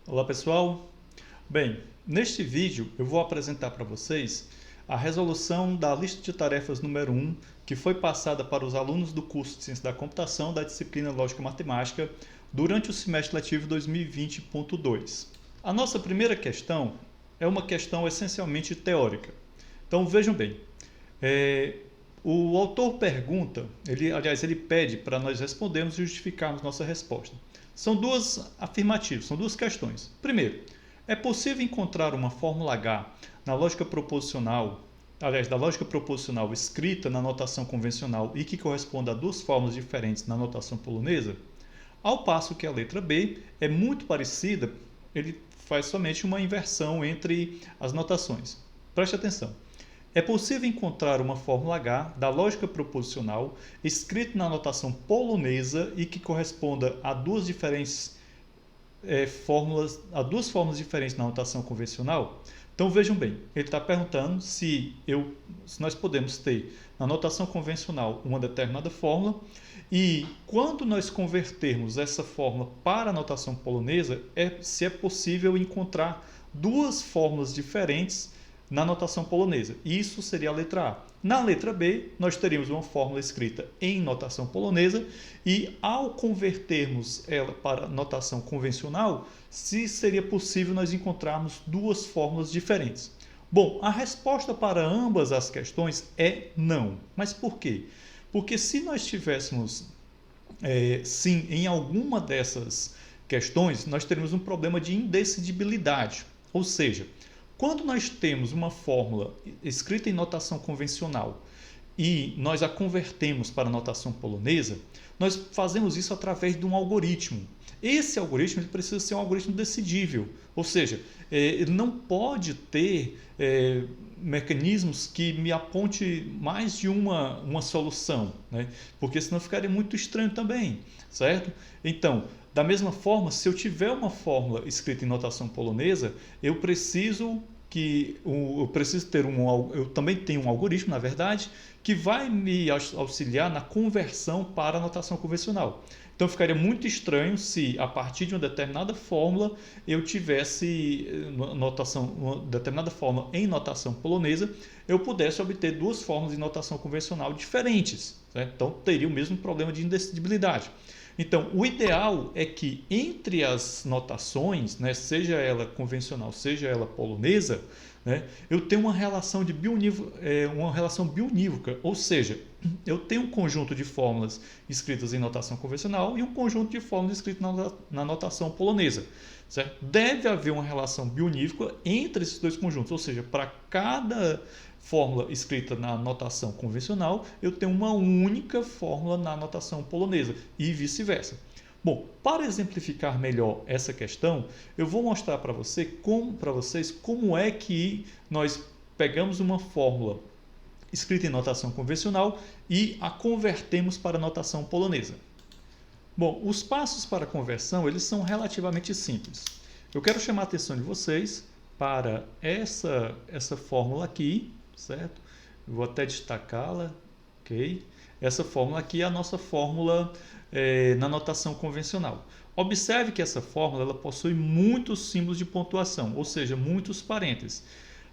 Olá pessoal, bem, neste vídeo eu vou apresentar para vocês a resolução da lista de tarefas número 1 que foi passada para os alunos do curso de Ciência da Computação da disciplina Lógica e Matemática durante o semestre letivo 2020.2. A nossa primeira questão é uma questão essencialmente teórica. Então vejam bem, o autor pergunta, ele pede para nós respondermos e justificarmos nossa resposta. São duas afirmativas, são duas questões. Primeiro, é possível encontrar uma fórmula H na lógica proposicional, da lógica proposicional escrita na notação convencional e que corresponda a duas fórmulas diferentes na notação polonesa? Ao passo que a letra B é muito parecida, ele faz somente uma inversão entre as notações. Preste atenção. É possível encontrar uma fórmula H da lógica proposicional escrita na notação polonesa e que corresponda a duas fórmulas diferentes na notação convencional? Então vejam bem, ele está perguntando se nós podemos ter na notação convencional uma determinada fórmula e quando nós convertermos essa fórmula para a notação polonesa, se é possível encontrar duas fórmulas diferentes na notação polonesa. Isso seria a letra A. Na letra B, nós teríamos uma fórmula escrita em notação polonesa e, ao convertermos ela para notação convencional, se seria possível nós encontrarmos duas fórmulas diferentes. Bom, a resposta para ambas as questões é não. Mas por quê? Porque se nós tivéssemos sim em alguma dessas questões, nós teríamos um problema de indecidibilidade. Ou seja, quando nós temos uma fórmula escrita em notação convencional e nós a convertemos para a notação polonesa, nós fazemos isso através de um algoritmo. Esse algoritmo ele precisa ser um algoritmo decidível, ou seja, ele não pode ter mecanismos que me aponte mais de uma solução, né? Porque senão ficaria muito estranho também, certo? Então, da mesma forma, se eu tiver uma fórmula escrita em notação polonesa, eu também tenho um algoritmo, na verdade, que vai me auxiliar na conversão para a notação convencional. Então ficaria muito estranho se, a partir de uma determinada fórmula, eu tivesse uma determinada fórmula em notação polonesa, eu pudesse obter duas fórmulas em notação convencional diferentes, certo? Então teria o mesmo problema de indecidibilidade. Então, o ideal é que entre as notações, né, seja ela convencional, seja ela polonesa, né, eu tenha uma relação bionívoca, ou seja, eu tenho um conjunto de fórmulas escritas em notação convencional e um conjunto de fórmulas escritas na notação polonesa. Certo? Deve haver uma relação bionívoca entre esses dois conjuntos, ou seja, para cada fórmula escrita na notação convencional, eu tenho uma única fórmula na notação polonesa e vice-versa. Bom, para exemplificar melhor essa questão, eu vou mostrar para vocês como é que nós pegamos uma fórmula escrita em notação convencional e a convertemos para a notação polonesa. Bom, os passos para a conversão eles são relativamente simples. Eu quero chamar a atenção de vocês para essa fórmula aqui, certo? Eu vou até destacá-la, ok? Essa fórmula aqui é a nossa fórmula na notação convencional. Observe que essa fórmula ela possui muitos símbolos de pontuação, ou seja, muitos parênteses.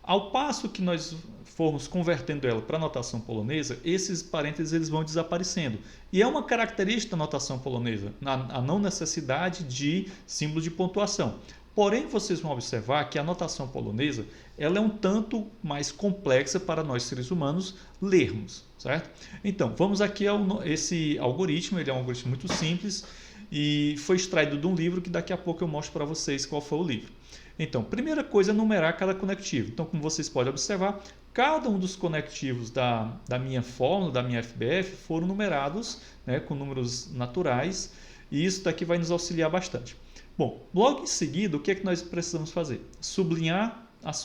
Ao passo que nós formos convertendo ela para a notação polonesa, esses parênteses eles vão desaparecendo. E é uma característica da notação polonesa, a não necessidade de símbolos de pontuação. Porém, vocês vão observar que a notação polonesa ela é um tanto mais complexa para nós seres humanos lermos, certo? Então, vamos aqui esse algoritmo, ele é um algoritmo muito simples e foi extraído de um livro que daqui a pouco eu mostro para vocês qual foi o livro. Então, primeira coisa é numerar cada conectivo. Então, como vocês podem observar, cada um dos conectivos da minha fórmula, da minha FBF, foram numerados, né, com números naturais e isso daqui vai nos auxiliar bastante. Bom, logo em seguida, o que é que nós precisamos fazer? Sublinhar as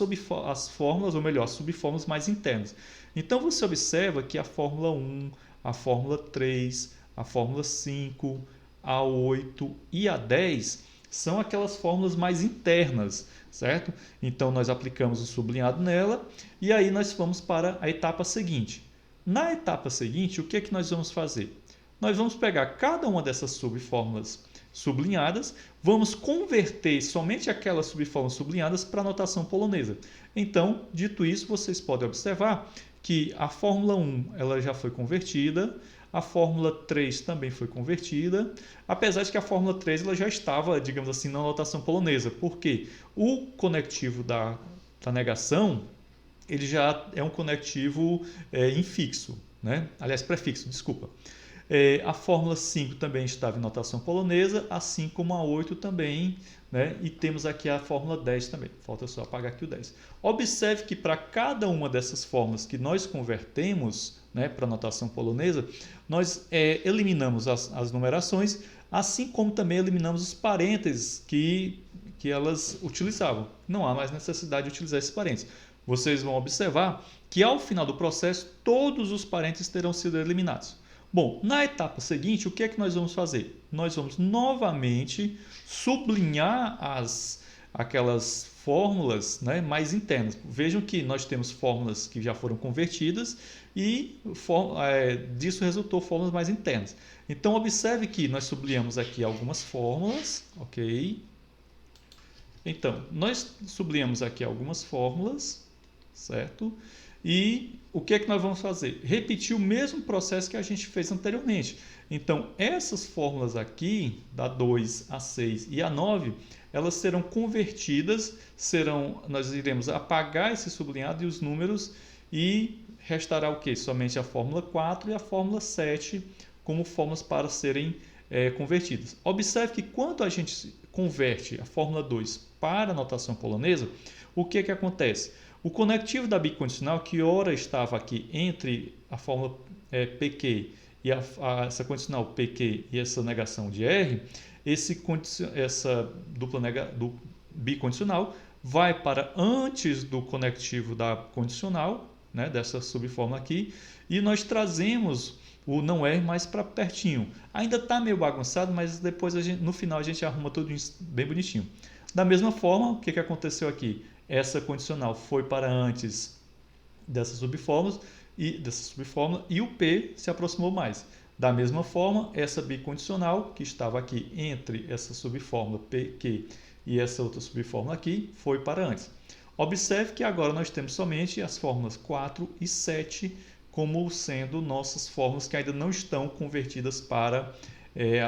fórmulas, ou melhor, as subfórmulas mais internas. Então, você observa que a fórmula 1, a fórmula 3, a fórmula 5, a 8 e a 10 são aquelas fórmulas mais internas, certo? Então, nós aplicamos o sublinhado nela e aí nós vamos para a etapa seguinte. Na etapa seguinte, o que é que nós vamos fazer? Nós vamos pegar cada uma dessas subfórmulas sublinhadas, vamos converter somente aquelas subfórmulas sublinhadas para a notação polonesa. Então, dito isso, vocês podem observar que a fórmula 1 ela já foi convertida, a fórmula 3 também foi convertida, apesar de que a fórmula 3 ela já estava, digamos assim, na notação polonesa, porque o conectivo da negação ele já é um conectivo infixo, né? Aliás, prefixo, desculpa. A fórmula 5 também estava em notação polonesa, assim como a 8 também, né? E temos aqui a fórmula 10 também. Falta só apagar aqui o 10. Observe que para cada uma dessas fórmulas que nós convertemos, né, para a notação polonesa, nós eliminamos as numerações, assim como também eliminamos os parênteses que elas utilizavam. Não há mais necessidade de utilizar esses parênteses. Vocês vão observar que ao final do processo, todos os parênteses terão sido eliminados. Bom, na etapa seguinte, o que é que nós vamos fazer? Nós vamos novamente sublinhar aquelas fórmulas, né, mais internas. Vejam que nós temos fórmulas que já foram convertidas e disso resultou fórmulas mais internas. Então, observe que nós sublinhamos aqui algumas fórmulas, ok? Então, nós sublinhamos aqui algumas fórmulas, certo? E o que é que nós vamos fazer? Repetir o mesmo processo que a gente fez anteriormente. Então, essas fórmulas aqui, da 2, a 6 e a 9, elas serão convertidas, nós iremos apagar esse sublinhado e os números e restará o quê? Somente a fórmula 4 e a fórmula 7 como fórmulas para serem convertidas. Observe que quando a gente converte a fórmula 2 para a notação polonesa, o que é que acontece? O conectivo da bicondicional, que ora estava aqui entre a fórmula PQ e essa condicional PQ e essa negação de R, essa dupla bicondicional vai para antes do conectivo da condicional, né, dessa subfórmula aqui, e nós trazemos o não R mais para pertinho. Ainda está meio bagunçado, mas depois no final a gente arruma tudo bem bonitinho. Da mesma forma, o que aconteceu aqui? Essa condicional foi para antes dessa subfórmula e o P se aproximou mais. Da mesma forma, essa bicondicional que estava aqui entre essa subfórmula PQ e essa outra subfórmula aqui foi para antes. Observe que agora nós temos somente as fórmulas 4 e 7 como sendo nossas fórmulas que ainda não estão convertidas para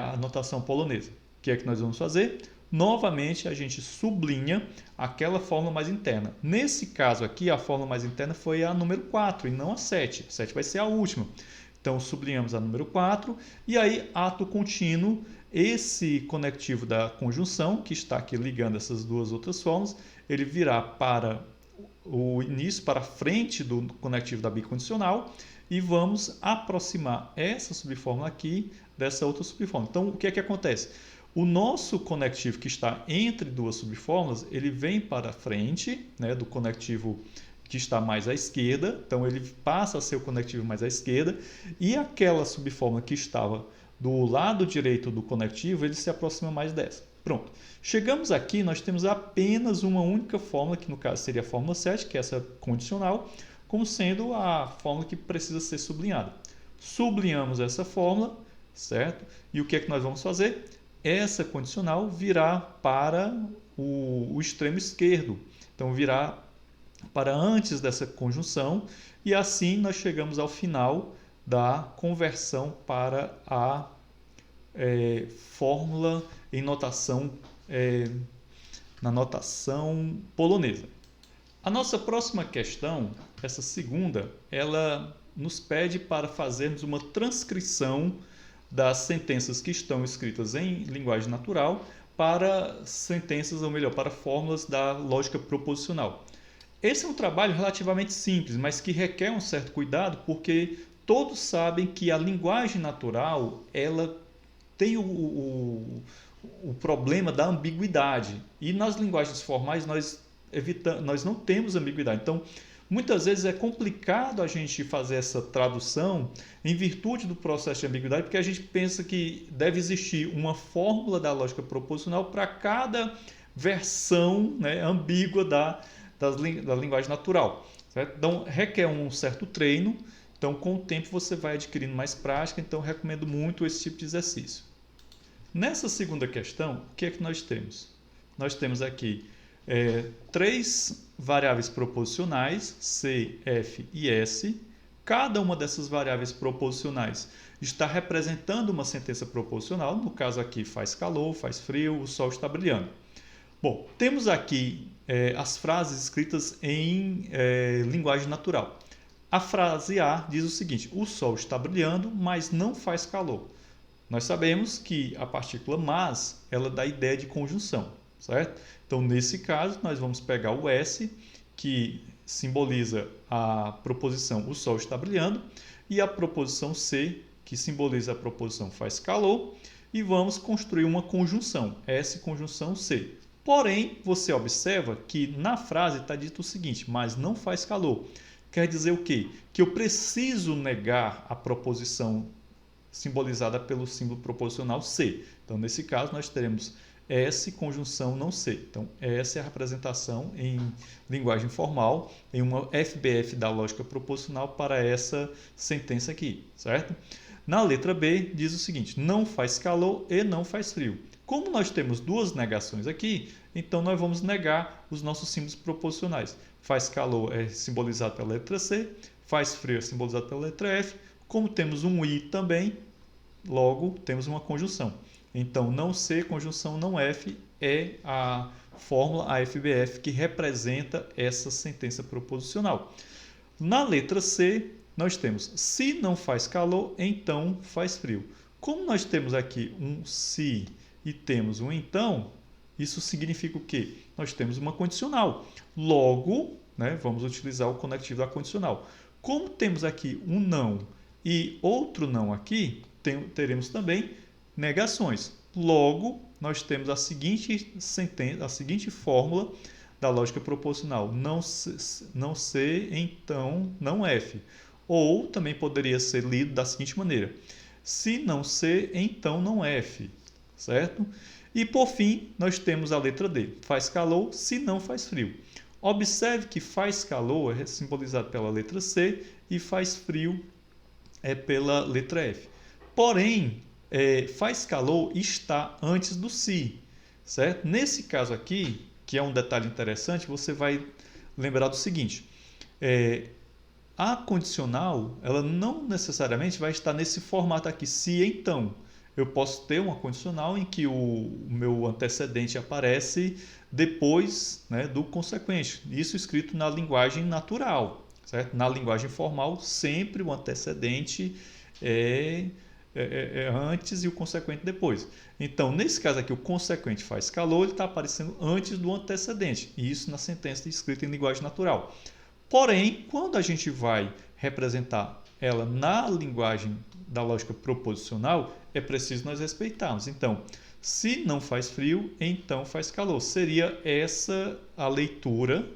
a notação polonesa. O que é que nós vamos fazer? Novamente, a gente sublinha aquela fórmula mais interna. Nesse caso aqui, a fórmula mais interna foi a número 4 e não a 7. A 7 vai ser a última. Então, sublinhamos a número 4 e aí, ato contínuo, esse conectivo da conjunção, que está aqui ligando essas duas outras fórmulas, ele virá para o início, para a frente do conectivo da bicondicional e vamos aproximar essa subfórmula aqui dessa outra subfórmula. Então, o que é que acontece? O nosso conectivo que está entre duas subfórmulas, ele vem para a frente, né, do conectivo que está mais à esquerda, então ele passa a ser o conectivo mais à esquerda, e aquela subfórmula que estava do lado direito do conectivo, ele se aproxima mais dessa. Pronto. Chegamos aqui, nós temos apenas uma única fórmula, que no caso seria a fórmula 7, que é essa condicional, como sendo a fórmula que precisa ser sublinhada. Sublinhamos essa fórmula, certo? E o que é que nós vamos fazer? Essa condicional virá para o extremo esquerdo. Então, virá para antes dessa conjunção e assim nós chegamos ao final da conversão para a fórmula em notação, na notação polonesa. A nossa próxima questão, essa segunda, ela nos pede para fazermos uma transcrição das sentenças que estão escritas em linguagem natural para sentenças, ou melhor, para fórmulas da lógica proposicional. Esse é um trabalho relativamente simples, mas que requer um certo cuidado, porque todos sabem que a linguagem natural ela tem o problema da ambiguidade. E nas linguagens formais nós não temos ambiguidade. Então, muitas vezes é complicado a gente fazer essa tradução em virtude do processo de ambiguidade, porque a gente pensa que deve existir uma fórmula da lógica proposicional para cada versão, né, ambígua da linguagem natural. Certo? Então, requer um certo treino. Então, com o tempo, você vai adquirindo mais prática. Então, recomendo muito esse tipo de exercício. Nessa segunda questão, o que é que nós temos? Nós temos aqui três variáveis proposicionais, C, F e S. Cada uma dessas variáveis proposicionais está representando uma sentença proposicional. No caso aqui, faz calor, faz frio, o sol está brilhando. Bom, temos aqui as frases escritas em linguagem natural. A frase A diz o seguinte: o sol está brilhando, mas não faz calor. Nós sabemos que a partícula mas, ela dá a ideia de conjunção, certo? Então, nesse caso, nós vamos pegar o S, que simboliza a proposição o sol está brilhando, e a proposição C, que simboliza a proposição faz calor, e vamos construir uma conjunção, S conjunção C. Porém, você observa que na frase está dito o seguinte: mas não faz calor. Quer dizer o quê? Que eu preciso negar a proposição simbolizada pelo símbolo proposicional C. Então, nesse caso, nós teremos S conjunção não C. Então, essa é a representação em linguagem formal, em uma FBF da lógica proposicional para essa sentença aqui, certo? Na letra B, diz o seguinte: não faz calor e não faz frio. Como nós temos duas negações aqui, então nós vamos negar os nossos símbolos proposicionais. Faz calor é simbolizado pela letra C, faz frio é simbolizado pela letra F. Como temos um I também, logo temos uma conjunção. Então, não C, conjunção não F, é a fórmula, a FBF, que representa essa sentença proposicional. Na letra C, nós temos se não faz calor, então faz frio. Como nós temos aqui um se e temos um então, isso significa o quê? Nós temos uma condicional. Logo, vamos utilizar o conectivo da condicional. Como temos aqui um não e outro não aqui, teremos também negações. Logo, nós temos a seguinte sentença, a seguinte fórmula da lógica proposicional: não C, então não F. Ou também poderia ser lido da seguinte maneira: se não C, então não F. Certo? E por fim, nós temos a letra D: faz calor, se não faz frio. Observe que faz calor é simbolizado pela letra C e faz frio é pela letra F. Porém, faz calor está antes do se, certo? Nesse caso aqui, que é um detalhe interessante, você vai lembrar do seguinte: a condicional, ela não necessariamente vai estar nesse formato aqui, se então. Eu posso ter uma condicional em que o meu antecedente aparece depois, do consequente. Isso escrito na linguagem natural, certo? Na linguagem formal, sempre o antecedente é antes e o consequente depois. Então, nesse caso aqui, o consequente faz calor, ele está aparecendo antes do antecedente. E isso na sentença escrita em linguagem natural. Porém, quando a gente vai representar ela na linguagem da lógica proposicional, é preciso nós respeitarmos. Então, se não faz frio, então faz calor. Seria essa a leitura,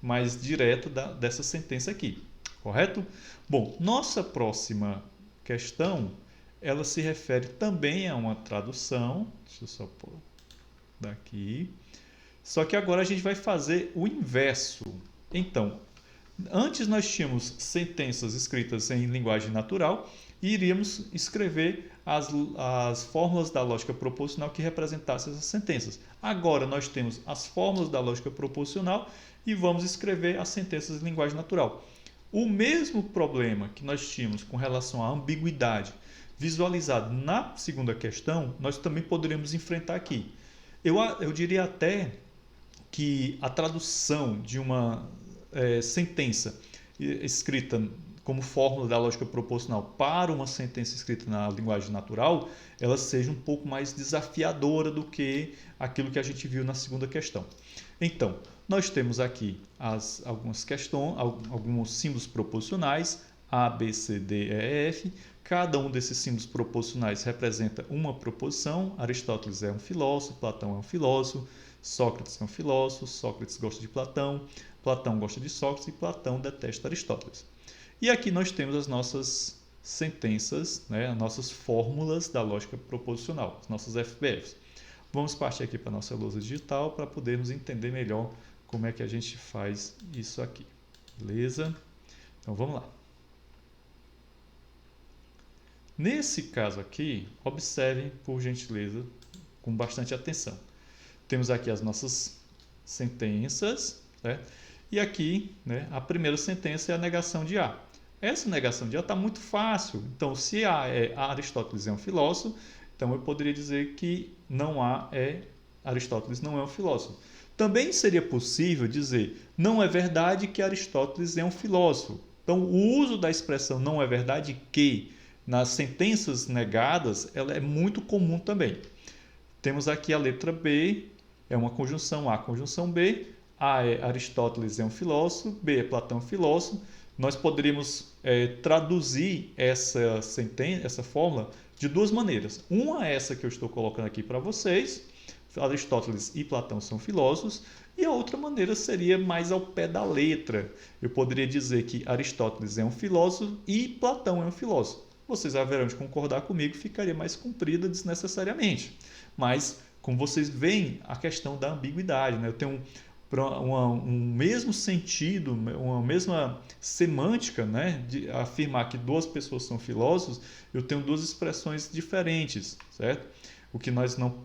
mais direta dessa sentença aqui, correto? Bom, nossa próxima questão, ela se refere também a uma tradução. Deixa eu só pôr daqui. Só que agora a gente vai fazer o inverso. Então, antes nós tínhamos sentenças escritas em linguagem natural e iríamos escrever as fórmulas da lógica proposicional que representassem essas sentenças. Agora nós temos as fórmulas da lógica proposicional e vamos escrever as sentenças em linguagem natural. O mesmo problema que nós tínhamos com relação à ambiguidade visualizado na segunda questão, nós também poderíamos enfrentar aqui. Eu diria até que a tradução de uma sentença escrita como fórmula da lógica proposicional para uma sentença escrita na linguagem natural, ela seja um pouco mais desafiadora do que aquilo que a gente viu na segunda questão. Então, nós temos aqui algumas questões, alguns símbolos proposicionais, A, B, C, D, E, F. Cada um desses símbolos proposicionais representa uma proposição. Aristóteles é um filósofo, Platão é um filósofo, Sócrates é um filósofo, Sócrates gosta de Platão, Platão gosta de Sócrates e Platão detesta Aristóteles. E aqui nós temos as nossas sentenças, as nossas fórmulas da lógica proposicional, as nossas FBFs. Vamos partir aqui para a nossa lousa digital para podermos entender melhor como é que a gente faz isso aqui. Beleza? Então vamos lá. Nesse caso aqui, observem, por gentileza, com bastante atenção. Temos aqui as nossas sentenças, certo? E aqui, né, a primeira sentença é a negação de A. Essa negação de A está muito fácil. Então, se Aristóteles é um filósofo, então eu poderia dizer que Aristóteles não é um filósofo. Também seria possível dizer, não é verdade que Aristóteles é um filósofo. Então, o uso da expressão não é verdade que, nas sentenças negadas, ela é muito comum também. Temos aqui a letra B, é uma conjunção A, conjunção B. A é Aristóteles é um filósofo, B é Platão filósofo. Nós poderíamos traduzir essa fórmula de duas maneiras. Uma é essa que eu estou colocando aqui para vocês, Aristóteles e Platão são filósofos, e a outra maneira seria mais ao pé da letra. Eu poderia dizer que Aristóteles é um filósofo e Platão é um filósofo. Vocês haverão de concordar comigo, ficaria mais comprida desnecessariamente. Mas, como vocês veem, a questão da ambiguidade, né? Eu tenho um mesmo sentido, uma mesma semântica, né, de afirmar que duas pessoas são filósofos, eu tenho duas expressões diferentes, certo? O que nós não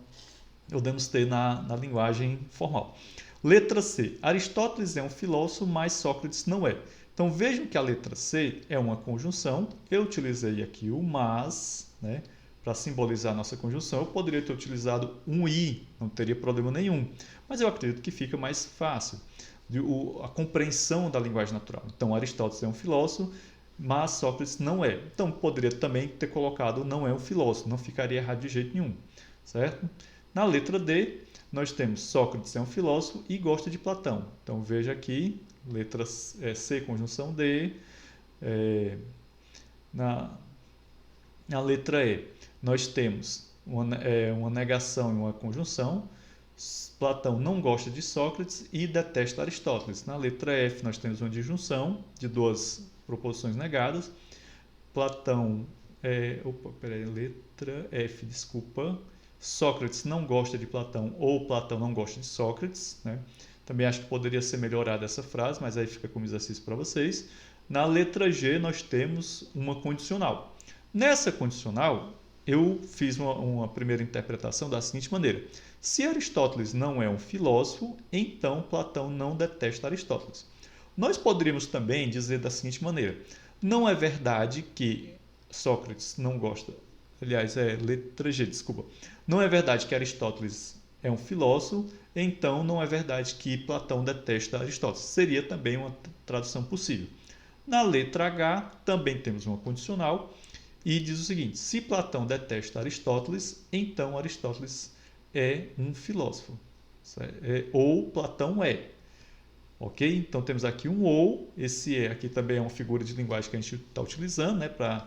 podemos ter na linguagem formal. Letra C. Aristóteles é um filósofo, mas Sócrates não é. Então vejam que a letra C é uma conjunção. Eu utilizei aqui o mas, né, para simbolizar a nossa conjunção. Eu poderia ter utilizado um i, não teria problema nenhum. Mas eu acredito que fica mais fácil a compreensão da linguagem natural. Então Aristóteles é um filósofo, mas Sócrates não é. Então poderia também ter colocado não é um filósofo, não ficaria errado de jeito nenhum, certo? Na letra D, nós temos Sócrates é um filósofo e gosta de Platão. Então veja aqui, letra C, conjunção D. Na letra E, nós temos uma negação e uma conjunção. Platão não gosta de Sócrates e detesta Aristóteles. Na letra F, nós temos uma disjunção de duas proposições negadas. Platão. Letra F, desculpa. Sócrates não gosta de Platão ou Platão não gosta de Sócrates, né? Também acho que poderia ser melhorada essa frase, mas aí fica como exercício para vocês. Na letra G, nós temos uma condicional. Nessa condicional, eu fiz uma primeira interpretação da seguinte maneira. Se Aristóteles não é um filósofo, então Platão não detesta Aristóteles. Nós poderíamos também dizer da seguinte maneira. Não é verdade que Sócrates não gosta... Aliás, letra G, desculpa. Não é verdade que Aristóteles é um filósofo, então não é verdade que Platão detesta Aristóteles. Seria também uma tradução possível. Na letra H, também temos uma condicional e diz o seguinte: se Platão detesta Aristóteles, então Aristóteles é um filósofo. Ou Platão é. Ok? Então temos aqui um ou. Esse aqui também é uma figura de linguagem que a gente está utilizando, né, para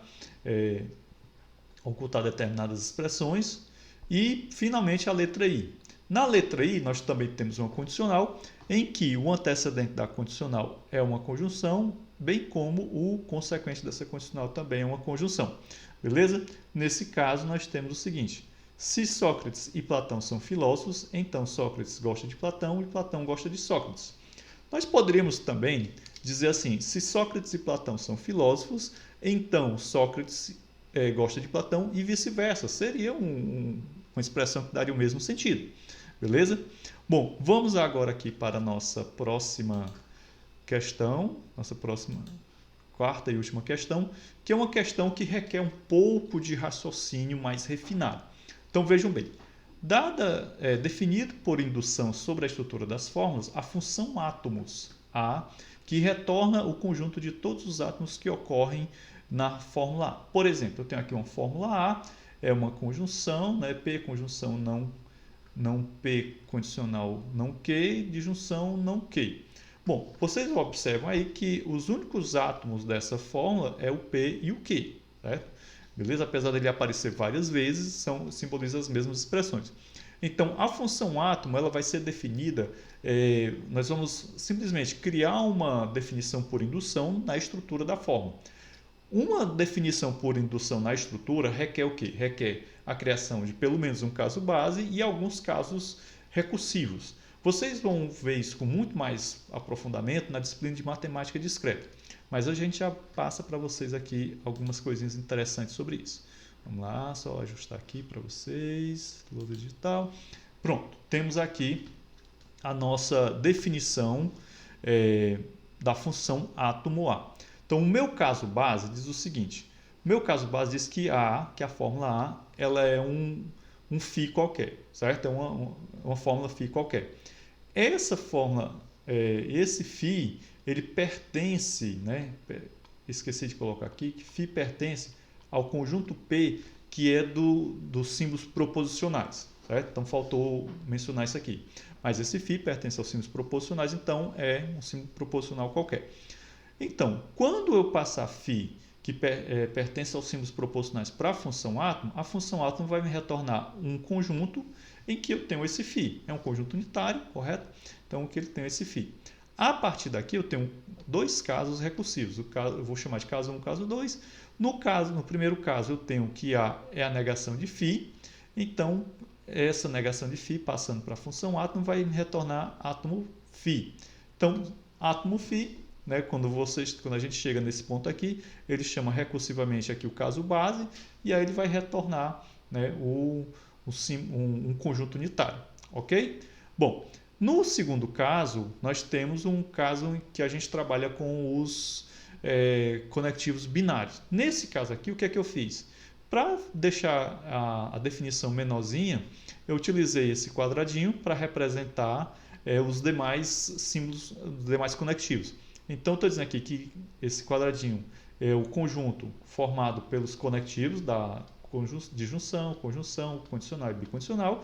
ocultar determinadas expressões. E, finalmente, a letra I. Na letra I, nós também temos uma condicional em que o antecedente da condicional é uma conjunção, bem como o consequente dessa condicional também é uma conjunção. Beleza? Nesse caso, nós temos o seguinte. Se Sócrates e Platão são filósofos, então Sócrates gosta de Platão e Platão gosta de Sócrates. Nós poderíamos também dizer assim, se Sócrates e Platão são filósofos, então Sócrates gosta de Platão e vice-versa. Seria uma expressão que daria o mesmo sentido. Beleza? Bom, vamos agora aqui para a nossa próxima questão, nossa próxima quarta e última questão, que é uma questão que requer um pouco de raciocínio mais refinado. Então vejam bem, definido por indução sobre a estrutura das fórmulas, a função átomos A, que retorna o conjunto de todos os átomos que ocorrem na fórmula A. Por exemplo, eu tenho aqui uma fórmula A, é uma conjunção, né? P conjunção não P condicional não Q, disjunção não Q. Bom, vocês observam aí que os únicos átomos dessa fórmula é o P e o Q, certo? Beleza? Apesar dele aparecer várias vezes, simboliza as mesmas expressões. Então, a função átomo ela vai ser definida, nós vamos simplesmente criar uma definição por indução na estrutura da fórmula. Uma definição por indução na estrutura requer o quê? Requer a criação de pelo menos um caso base e alguns casos recursivos. Vocês vão ver isso com muito mais aprofundamento na disciplina de matemática discreta, mas a gente já passa para vocês aqui algumas coisinhas interessantes sobre isso. Vamos lá, só ajustar aqui para vocês. Lousa digital. Pronto, temos aqui a nossa definição da função átomo A. Então, o meu caso base diz o seguinte. O meu caso base diz que a fórmula A, ela é um φ qualquer, certo? É uma fórmula φ qualquer. Essa fórmula, esse φ, ele pertence, né? Esqueci de colocar aqui, que φ pertence ao conjunto P, que é dos símbolos proposicionais, certo? Então, faltou mencionar isso aqui. Mas esse φ pertence aos símbolos proposicionais, então é um símbolo proposicional qualquer. Então, quando eu passar φ, que pertence aos símbolos proposicionais para a função átomo vai me retornar um conjunto em que eu tenho esse φ. É um conjunto unitário, correto? Então, que ele tem esse φ. A partir daqui, eu tenho dois casos recursivos. Eu vou chamar de caso 1 e caso 2. No primeiro caso, eu tenho que A é a negação de φ. Então, essa negação de φ, passando para a função átomo, vai me retornar átomo φ. Então, átomo φ, né, quando a gente chega nesse ponto aqui, ele chama recursivamente aqui o caso base, e aí ele vai retornar, né, um conjunto unitário. Ok? Bom, no segundo caso, nós temos um caso em que a gente trabalha com os conectivos binários. Nesse caso aqui, o que é que eu fiz? Para deixar a definição menorzinha, eu utilizei esse quadradinho para representar os demais símbolos, os demais conectivos. Então, estou dizendo aqui que esse quadradinho é o conjunto formado pelos conectivos de junção, conjunção, condicional e bicondicional.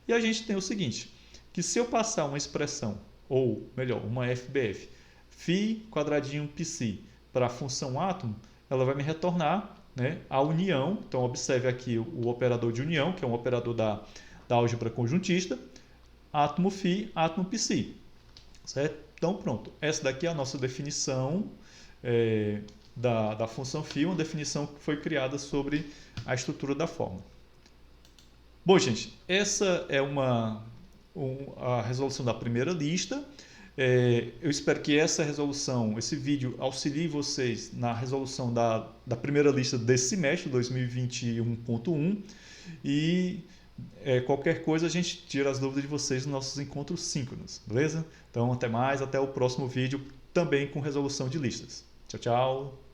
E a gente tem o seguinte, que se eu passar uma expressão, ou melhor, uma FBF, φ quadradinho πc, para a função átomo, ela vai me retornar, né, a união. Então, observe aqui o operador de união, que é um operador da álgebra conjuntista, átomo φ, átomo πc. Certo? Então, pronto. Essa daqui é a nossa definição da função φ, uma definição que foi criada sobre a estrutura da fórmula. Bom, gente, essa é a resolução da primeira lista. Eu espero que essa resolução, esse vídeo, auxilie vocês na resolução da primeira lista desse semestre, 2021.1. E qualquer coisa a gente tira as dúvidas de vocês nos nossos encontros síncronos, beleza? Então, até mais, até o próximo vídeo, também com resolução de listas. Tchau, tchau!